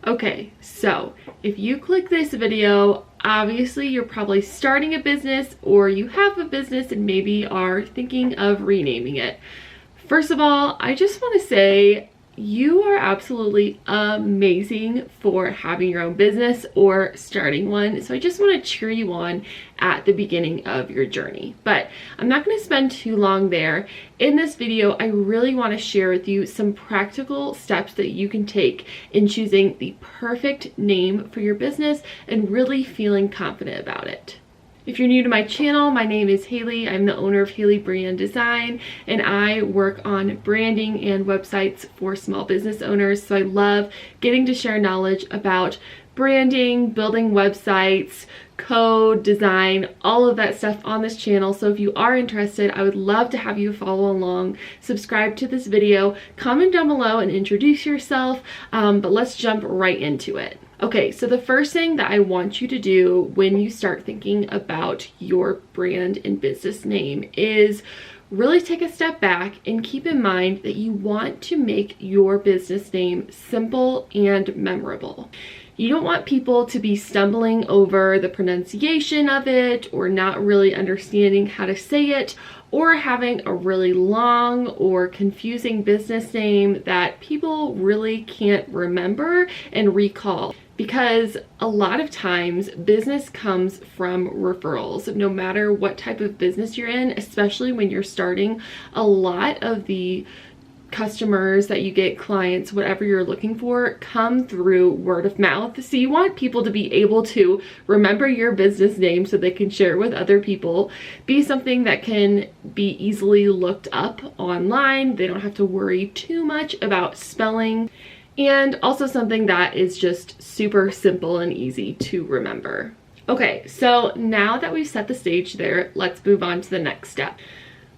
Okay, so if you click this video, obviously you're probably starting a business or you have a business and maybe are thinking of renaming it. First of all, I just want to say you are absolutely amazing for having your own business or starting one. So I just want to cheer you on at the beginning of your journey. But I'm not going to spend too long there. In this video, I really want to share with you some practical steps that you can take in choosing the perfect name for your business and really feeling confident about it. If you're new to my channel, my name is Haley. I'm the owner of Haley Brand Design, and I work on branding and websites for small business owners. So I love getting to share knowledge about branding, building websites, code, design, all of that stuff on this channel. So if you are interested, I would love to have you follow along, subscribe to this video, comment down below and introduce yourself, but let's jump right into it. Okay, so the first thing that I want you to do when you start thinking about your brand and business name is really take a step back and keep in mind that you want to make your business name simple and memorable. You don't want people to be stumbling over the pronunciation of it or not really understanding how to say it, or having a really long or confusing business name that people really can't remember and recall. Because a lot of times business comes from referrals. No matter what type of business you're in, especially when you're starting, a lot of the customers that you get, clients, whatever you're looking for, come through word of mouth. So you want people to be able to remember your business name so they can share it with other people, be something that can be easily looked up online. They don't have to worry too much about spelling, and also something that is just super simple and easy to remember. Okay, so now that we've set the stage there, let's move on to the next step.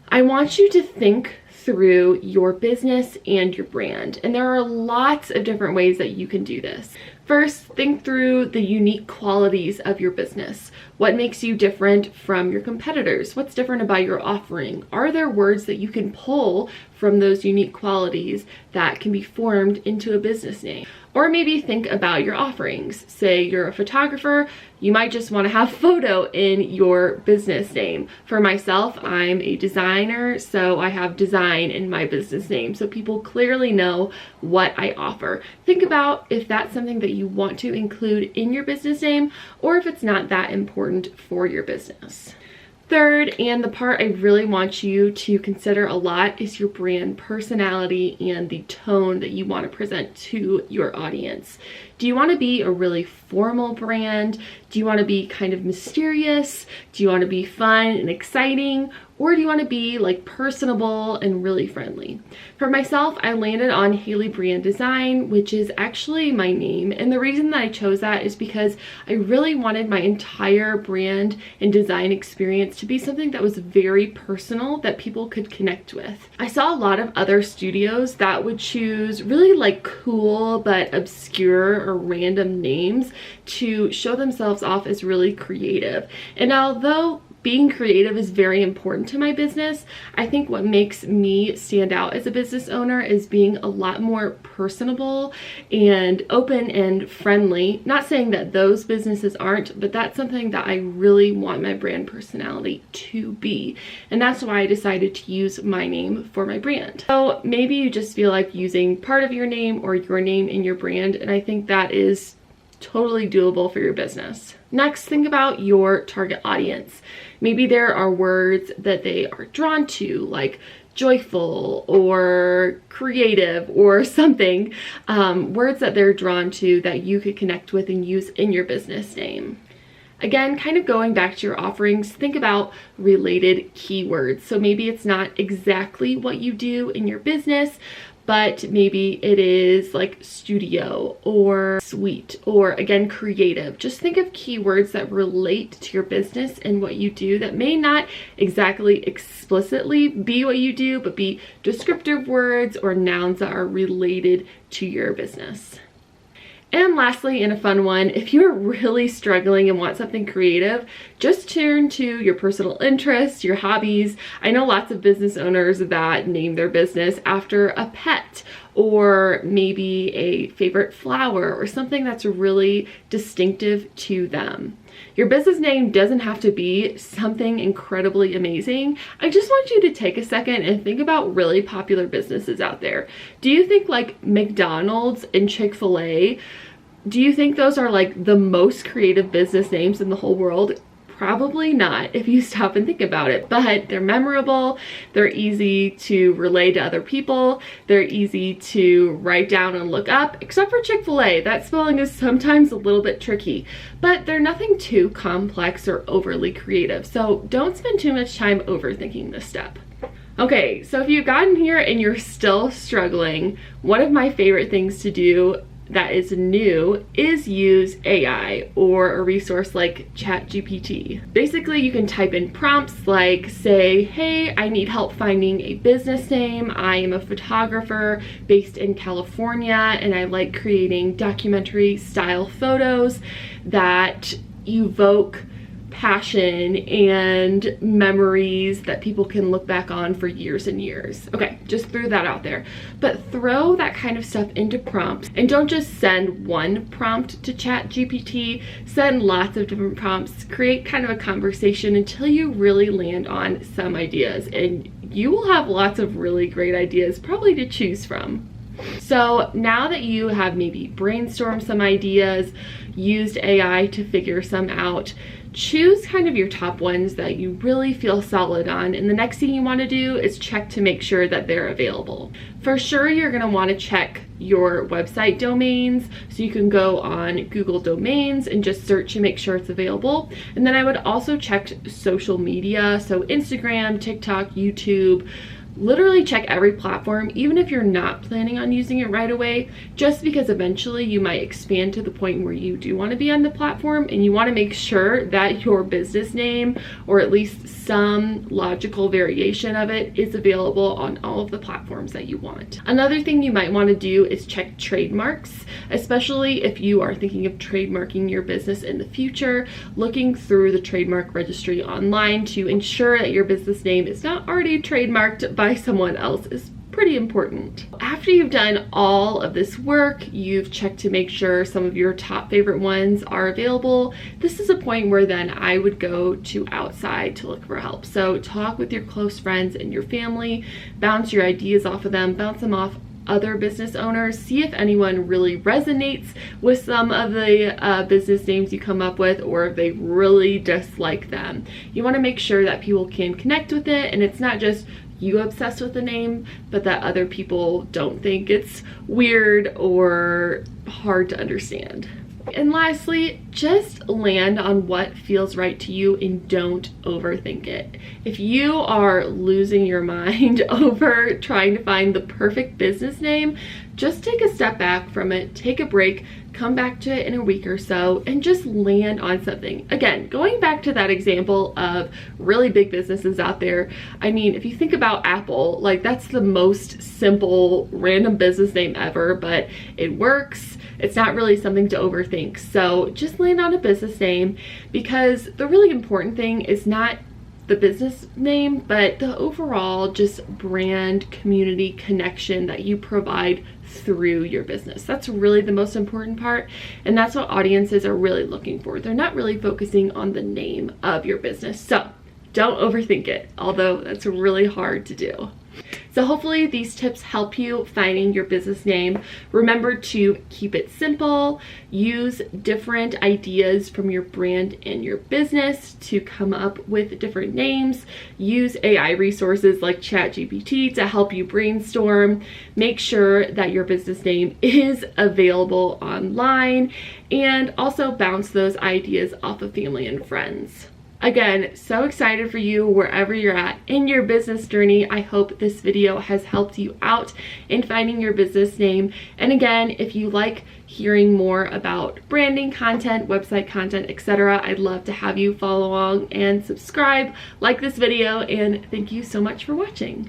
I want you to think through your business and your brand. And there are lots of different ways that you can do this. First, think through the unique qualities of your business. What makes you different from your competitors? What's different about your offering? Are there words that you can pull from those unique qualities that can be formed into a business name? Or maybe think about your offerings. Say you're a photographer, you might just want to have photo in your business name. For myself, I'm a designer, so I have design in my business name, so people clearly know what I offer. Think about if that's something that you want to include in your business name, or if it's not that important for your business. Third, and the part I really want you to consider a lot, is your brand personality and the tone that you want to present to your audience. Do you want to be a really formal brand? Do you want to be kind of mysterious? Do you want to be fun and exciting? Or do you want to be like personable and really friendly? For myself, I landed on Haley Brand Design, which is actually my name. And the reason that I chose that is because I really wanted my entire brand and design experience to be something that was very personal, that people could connect with. I saw a lot of other studios that would choose really like cool but obscure or random names to show themselves off as really creative. And although being creative is very important to my business, I think what makes me stand out as a business owner is being a lot more personable and open and friendly. Not saying that those businesses aren't, but that's something that I really want my brand personality to be. And that's why I decided to use my name for my brand. So maybe you just feel like using part of your name or your name in your brand, and I think that is totally doable for your business. Next, think about your target audience. Maybe there are words that they are drawn to, like joyful or creative or something, words that they're drawn to that you could connect with and use in your business name. Again, kind of going back to your offerings, think about related keywords. So maybe it's not exactly what you do in your business, but maybe it is like studio or suite or again creative. Just think of keywords that relate to your business and what you do that may not exactly explicitly be what you do, but be descriptive words or nouns that are related to your business. And lastly, and a fun one, if you're really struggling and want something creative, just turn to your personal interests, your hobbies. I know lots of business owners that name their business after a pet or maybe a favorite flower or something that's really distinctive to them. Your business name doesn't have to be something incredibly amazing. I just want you to take a second and think about really popular businesses out there. Do you think like McDonald's and Chick-fil-A, do you think those are like the most creative business names in the whole world? Probably not if you stop and think about it, but they're memorable, they're easy to relay to other people, they're easy to write down and look up, except for Chick-fil-A. That spelling is sometimes a little bit tricky, but they're nothing too complex or overly creative, so don't spend too much time overthinking this step. Okay, so if you've gotten here and you're still struggling, one of my favorite things to do that is new is use AI or a resource like ChatGPT. Basically, you can type in prompts like, say, hey, I need help finding a business name. I am a photographer based in California and I like creating documentary style photos that evoke passion and memories that people can look back on for years and years. Okay, just threw that out there. But throw that kind of stuff into prompts and don't just send one prompt to ChatGPT, send lots of different prompts, create kind of a conversation until you really land on some ideas, and you will have lots of really great ideas probably to choose from. So now that you have maybe brainstormed some ideas, used AI to figure some out, choose kind of your top ones that you really feel solid on, and the next thing you want to do is check to make sure that they're available. For sure, you're going to want to check your website domains, so you can go on Google Domains and just search to make sure it's available. And then I would also check social media, so Instagram, TikTok, YouTube. Literally check every platform, even if you're not planning on using it right away, just because eventually you might expand to the point where you do want to be on the platform and you want to make sure that your business name, or at least some logical variation of it, is available on all of the platforms that you want. Another thing you might want to do is check trademarks, especially if you are thinking of trademarking your business in the future. Looking through the trademark registry online to ensure that your business name is not already trademarked by someone else is pretty important. After you've done all of this work, you've checked to make sure some of your top favorite ones are available. This is a point where then I would go to outside to look for help. So talk with your close friends and your family, bounce your ideas off of them, bounce them off other business owners, see if anyone really resonates with some of the business names you come up with, or if they really dislike them. You want to make sure that people can connect with it and it's not just you obsessed with the name, but that other people don't think it's weird or hard to understand. And lastly, just land on what feels right to you and don't overthink it. If you are losing your mind over trying to find the perfect business name, just take a step back from it, take a break, come back to it in a week or so, and just land on something. Again, going back to that example of really big businesses out there, I mean, if you think about Apple, like that's the most simple random business name ever, but it works. It's not really something to overthink. So just land on a business name, because the really important thing is not the business name, but the overall just brand community connection that you provide through your business. That's really the most important part, and that's what audiences are really looking for. They're not really focusing on the name of your business. So don't overthink it, although that's really hard to do. So hopefully these tips help you finding your business name. Remember to keep it simple. Use different ideas from your brand and your business to come up with different names. Use AI resources like ChatGPT to help you brainstorm. Make sure that your business name is available online, and also bounce those ideas off of family and friends. Again, so excited for you wherever you're at in your business journey. I hope this video has helped you out in finding your business name. And again, if you like hearing more about branding content, website content, etc., I'd love to have you follow along and subscribe, like this video, and thank you so much for watching.